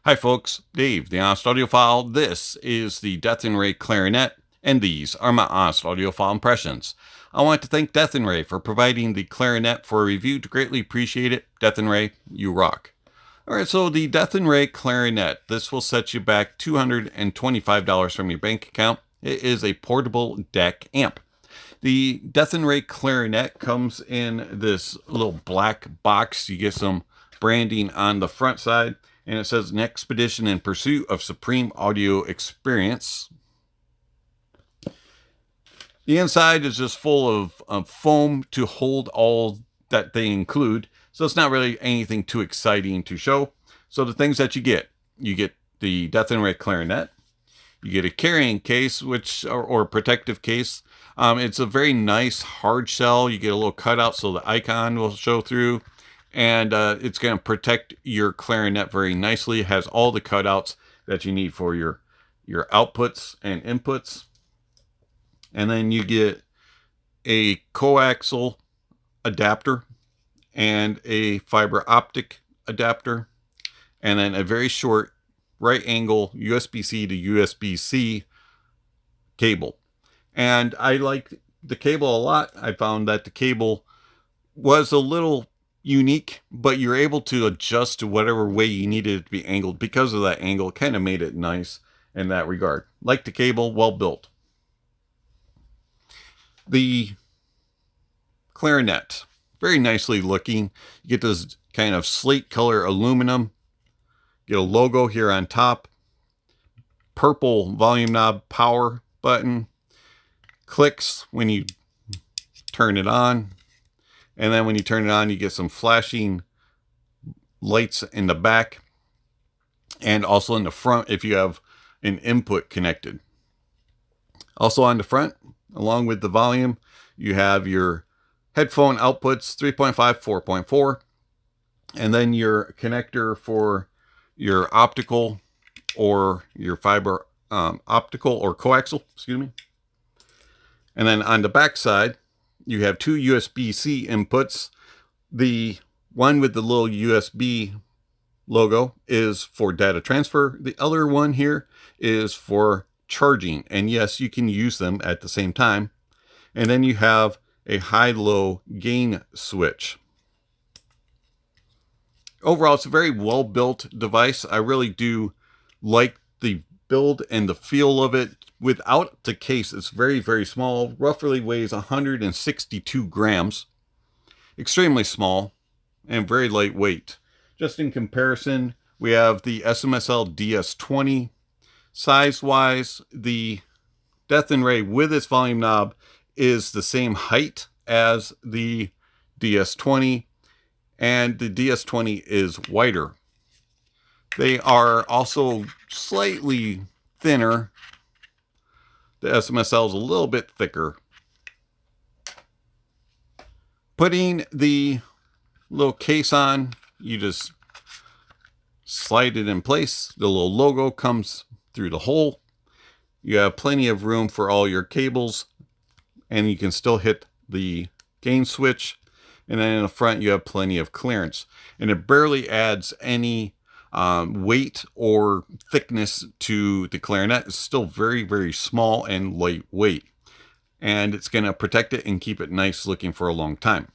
Hi folks, Dave, the Honest Audiophile. This is the Death and Ray Clarinet, and these are my Honest Audiophile impressions. I want to thank Death and Ray for providing the Clarinet for a review. To greatly appreciate it. Death and Ray, you rock. Alright, so the Death and Ray Clarinet. This will set you back $225 from your bank account. It is a portable deck amp. The Death and Ray Clarinet comes in this little black box. You get some branding on the front side, and it says an expedition in pursuit of supreme audio experience. The inside is just full of foam to hold all that they include, so it's not really anything too exciting to show. So the things that you get the Death and Ray Clarinet, you get a carrying case, or protective case. It's a very nice hard shell. You get a little cutout so the icon will show through, and it's going to protect your clarinet very nicely. It has all the cutouts that you need for your outputs and inputs. And then you get a coaxial adapter and a fiber optic adapter, and then a very short right angle USB-C to USB-C cable. And I like the cable a lot. I found that the cable was a little unique, but you're able to adjust to whatever way you needed it to be angled. Because of that angle, it kind of made it nice in that regard. Like the cable, well built. The clarinet, very nicely looking. You get this kind of slate color aluminum. Get a logo here on top. Purple volume knob power button. Clicks when you turn it on. And then when you turn it on, you get some flashing lights in the back. And also in the front if you have an input connected. Also on the front, along with the volume, you have your headphone outputs, 3.5, 4.4. And then your connector for your optical or your fiber optical or coaxial, excuse me. And then on the back side, you have two USB-C inputs. The one with the little USB logo is for data transfer. The other one here is for charging. And yes, you can use them at the same time. And then you have a high-low gain switch. Overall, it's a very well-built device. I really do like the build and the feel of it. Without the case, it's very, very small. Roughly weighs 162 grams. Extremely small and very lightweight. Just in comparison, we have the SMSL DS20. Size-wise, the Death and Ray with its volume knob is the same height as the DS20, and the DS20 is wider. They are also slightly thinner. The SMSL is a little bit thicker. Putting the little case on, you just slide it in place. The little logo comes through the hole. You have plenty of room for all your cables, and you can still hit the gain switch. And then in the front, you have plenty of clearance. And it barely adds any weight or thickness to the clarinet. It's still very, very small and lightweight. And it's going to protect it and keep it nice looking for a long time.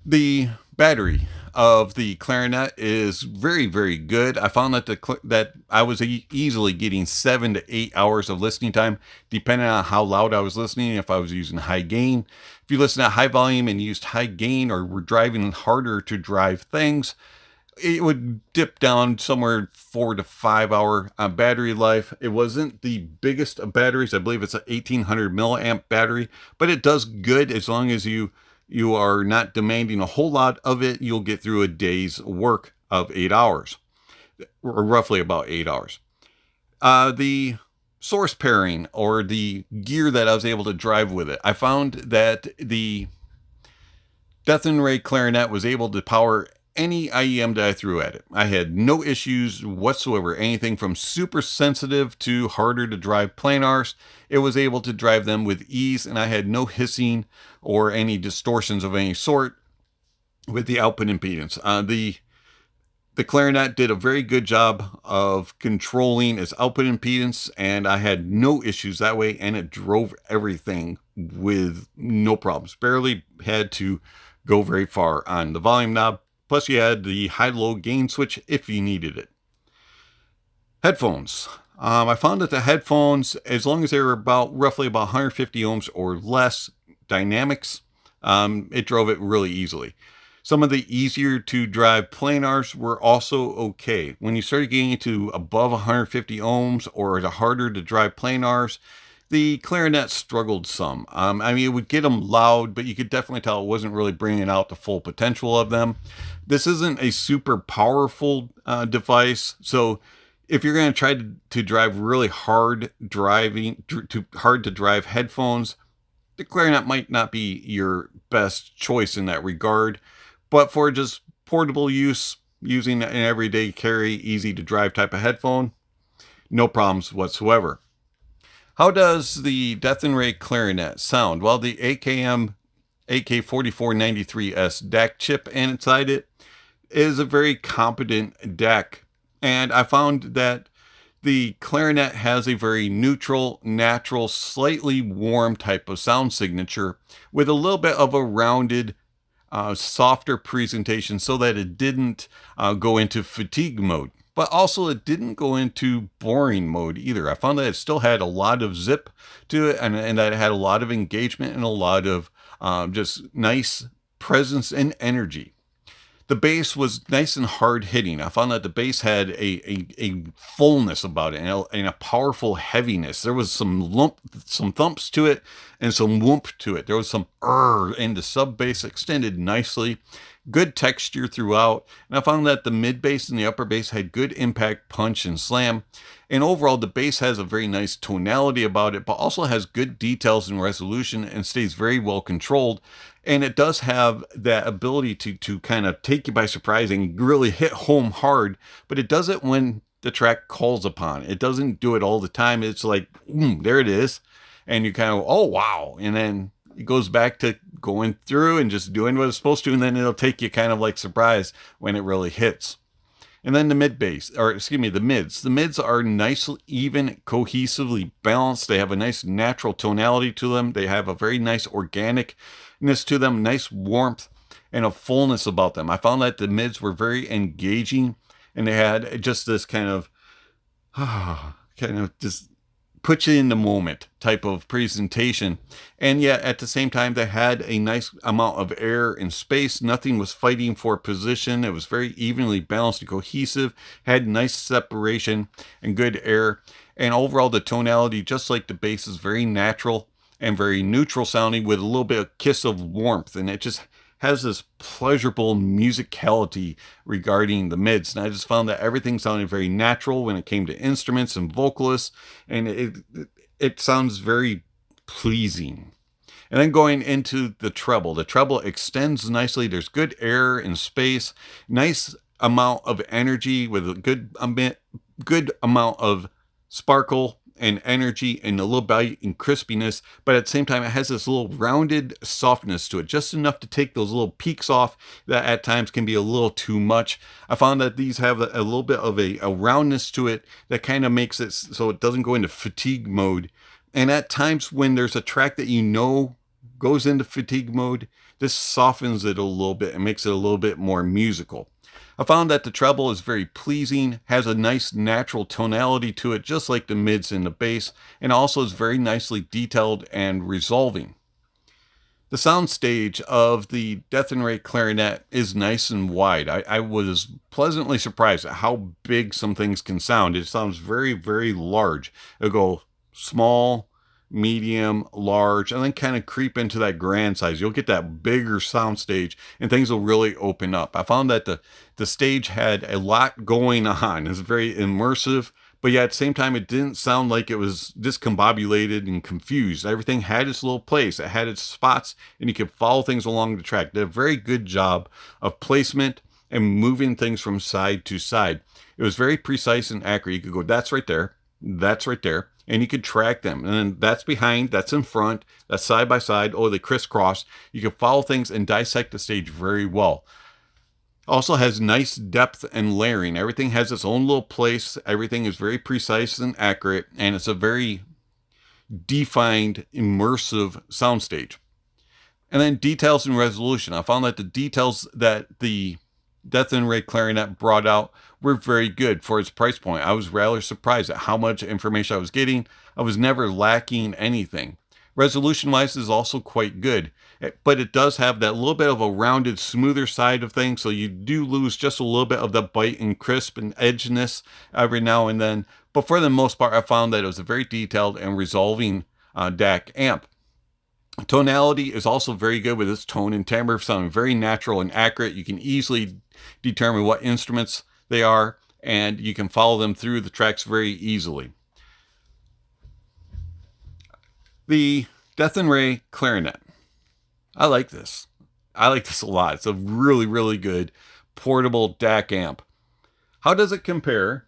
The battery of the clarinet is very, very good. I found that I was easily getting 7 to 8 hours of listening time, depending on how loud I was listening. If I was using high gain, if you listen at high volume and used high gain, or were driving harder to drive things, it would dip down somewhere 4 to 5 hour battery life. It wasn't the biggest of batteries. I believe it's an 1800 milliamp battery, but it does good as long as you are not demanding a whole lot of it. You'll get through a day's work of 8 hours, or roughly about 8 hours. The source pairing, or the gear that I was able to drive with it, I found that the Death and Ray Clarinet was able to power any IEM that I threw at it. I had no issues whatsoever. Anything from super sensitive to harder to drive planars, it was able to drive them with ease, and I had no hissing or any distortions of any sort with the output impedance. The The Clarinet did a very good job of controlling its output impedance, and I had no issues that way, and it drove everything with no problems. Barely had to go very far on the volume knob. Plus, you had the high-low gain switch if you needed it. Headphones. I found that the headphones, as long as they were roughly about 150 ohms or less dynamics, it drove it really easily. Some of the easier to drive planars were also okay. When you started getting into above 150 ohms or the harder to drive planars, the Clarinet struggled some. I mean, it would get them loud, but you could definitely tell it wasn't really bringing out the full potential of them. This isn't a super powerful device, so if you're going to try to drive really hard to drive headphones, the Clarinet might not be your best choice in that regard. But for just portable use, using an everyday carry, easy to drive type of headphone, no problems whatsoever. How does the Death and Ray Clarinet sound? Well, the AKM AK4493S DAC chip inside it is a very competent DAC. And I found that the Clarinet has a very neutral, natural, slightly warm type of sound signature with a little bit of a rounded, softer presentation so that it didn't go into fatigue mode. But also it didn't go into boring mode either. I found that it still had a lot of zip to it and that it had a lot of engagement and a lot of just nice presence and energy. The bass was nice and hard hitting. I found that the bass had a fullness about it and a powerful heaviness. There was some thumps to it and some whoomp to it. There was some and the sub bass extended nicely. Good texture throughout. And I found that the mid bass and the upper bass had good impact, punch, and slam. And overall, the bass has a very nice tonality about it, but also has good details and resolution and stays very well controlled. And it does have that ability to kind of take you by surprise and really hit home hard, but it does it when the track calls upon it. It doesn't do it all the time. It's like, there it is. And you kind of, oh, wow. And then it goes back to going through and just doing what it's supposed to. And then it'll take you kind of like surprise when it really hits. And then the the mids. The mids are nice, even, cohesively balanced. They have a nice natural tonality to them. They have a very nice organicness to them, nice warmth and a fullness about them. I found that the mids were very engaging and they had just this kind of just put you in the moment type of presentation. And yet at the same time, they had a nice amount of air and space. Nothing was fighting for position. It was very evenly balanced and cohesive, had nice separation and good air. And overall, the tonality, just like the bass, is very natural and very neutral sounding with a little bit of kiss of warmth. And it just has this pleasurable musicality regarding the mids. And I just found that everything sounded very natural when it came to instruments and vocalists. And it sounds very pleasing. And then going into the treble extends nicely. There's good air and space, nice amount of energy with a good amount of sparkle and energy and a little bite and crispiness, but at the same time it has this little rounded softness to it, just enough to take those little peaks off that at times can be a little too much. I found that these have a little bit of a roundness to it that kind of makes it so it doesn't go into fatigue mode. And at times when there's a track that you know goes into fatigue mode, this softens it a little bit and makes it a little bit more musical. I found that the treble is very pleasing, has a nice natural tonality to it, just like the mids and the bass, and also is very nicely detailed and resolving. The soundstage of the Death and Ray Clarinet is nice and wide. I was pleasantly surprised at how big some things can sound. It sounds very, very large. It'll go small, medium, large, and then kind of creep into that grand size. You'll get that bigger soundstage and things will really open up. I found that the stage had a lot going on. It's very immersive, but yet at the same time, it didn't sound like it was discombobulated and confused. Everything had its little place. It had its spots, and you could follow things along the track. Did a very good job of placement and moving things from side to side. It was very precise and accurate. You could go, that's right there, and you could track them. And then that's behind, that's in front, that's side by side. Oh, they crisscross. You could follow things and dissect the stage very well. Also has nice depth and layering. Everything has its own little place. Everything is very precise and accurate, and it's a very defined, immersive soundstage. And then details and resolution. I found that the details that the Death and Ray Clarinet brought out were very good for its price point. I was rather surprised at how much information I was getting. I was never lacking anything. Resolution wise is also quite good, but it does have that little bit of a rounded, smoother side of things. So you do lose just a little bit of the bite and crisp and edginess every now and then. But for the most part, I found that it was a very detailed and resolving DAC amp. Tonality is also very good with its tone and timbre, sounding very natural and accurate. You can easily determine what instruments they are, and you can follow them through the tracks very easily. The Death and Ray Clarinet. I like this. I like this a lot. It's a really, really good portable DAC amp. How does it compare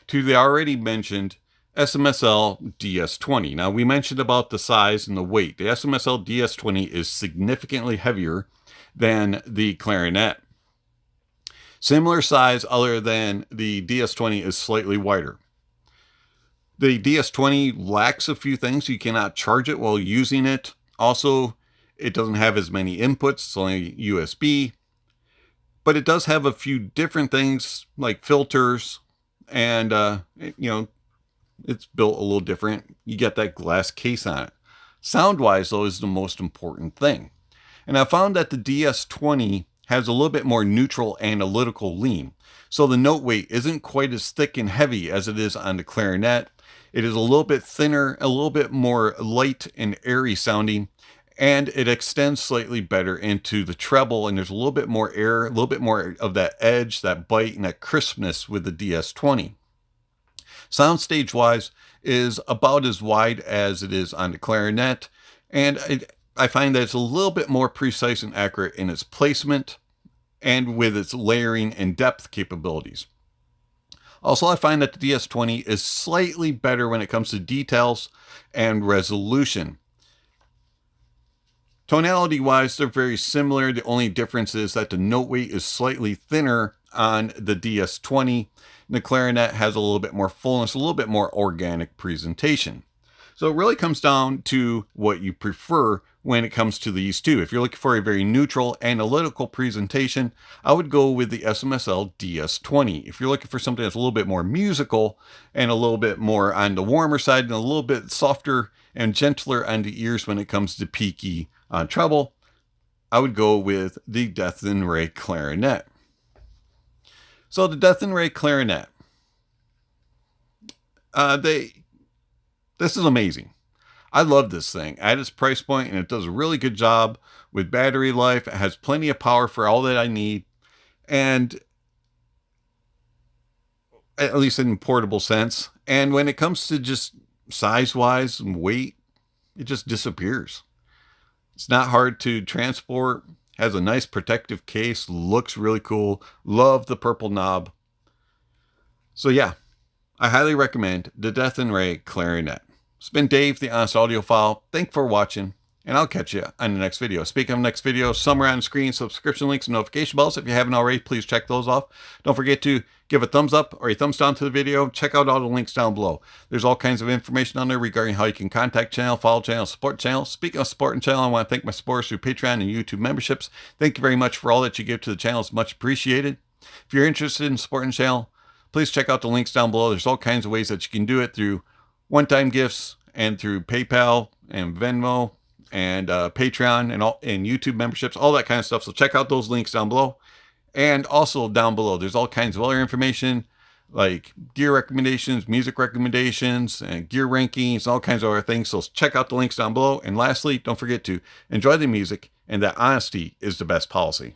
to the already mentioned SMSL DS20? Now, we mentioned about the size and the weight. The SMSL DS20 is significantly heavier than the Clarinet. Similar size, other than the DS20 is slightly wider. The DS20 lacks a few things. You cannot charge it while using it. Also, it doesn't have as many inputs. It's only USB. But it does have a few different things like filters, and it's built a little different. You get that glass case on it. Sound-wise, though, is the most important thing. And I found that the DS20 has a little bit more neutral analytical lean. So the note weight isn't quite as thick and heavy as it is on the Clarinet. It is a little bit thinner, a little bit more light and airy sounding, and it extends slightly better into the treble, and there's a little bit more air, a little bit more of that edge, that bite, and that crispness with the DS20. Soundstage wise is about as wide as it is on the Clarinet, and I find that it's a little bit more precise and accurate in its placement and with its layering and depth capabilities. Also, I find that the DS20 is slightly better when it comes to details and resolution. Tonality wise, they're very similar. The only difference is that the note weight is slightly thinner on the DS20. The Clarinet has a little bit more fullness, a little bit more organic presentation. So it really comes down to what you prefer when it comes to these two. If you're looking for a very neutral, analytical presentation, I would go with the SMSL DS20. If you're looking for something that's a little bit more musical and a little bit more on the warmer side and a little bit softer and gentler on the ears when it comes to peaky treble, I would go with the Death and Ray Clarinet. So the Death and Ray Clarinet, this is amazing. I love this thing at its price point, and it does a really good job with battery life. It has plenty of power for all that I need, and at least in a portable sense. And when it comes to just size-wise and weight, it just disappears. It's not hard to transport, has a nice protective case, looks really cool. Love the purple knob. So yeah, I highly recommend the Death and Ray Clarinet. It's been Dave, the Honest Audiophile. Thanks for watching, and I'll catch you on the next video. Speaking of next video, somewhere on the screen, subscription links and notification bells. If you haven't already, please check those off. Don't forget to give a thumbs up or a thumbs down to the video. Check out all the links down below. There's all kinds of information on there regarding how you can contact channel, follow channel, support channel. Speaking of supporting channel, I want to thank my supporters through Patreon and YouTube memberships. Thank you very much for all that you give to the channel. It's much appreciated. If you're interested in supporting the channel, please check out the links down below. There's all kinds of ways that you can do it through one-time gifts and through PayPal and Venmo and Patreon and YouTube memberships, all that kind of stuff. So check out those links down below. And also down below, there's all kinds of other information like gear recommendations, music recommendations, and gear rankings, all kinds of other things. So check out the links down below. And lastly, don't forget to enjoy the music, and that honesty is the best policy.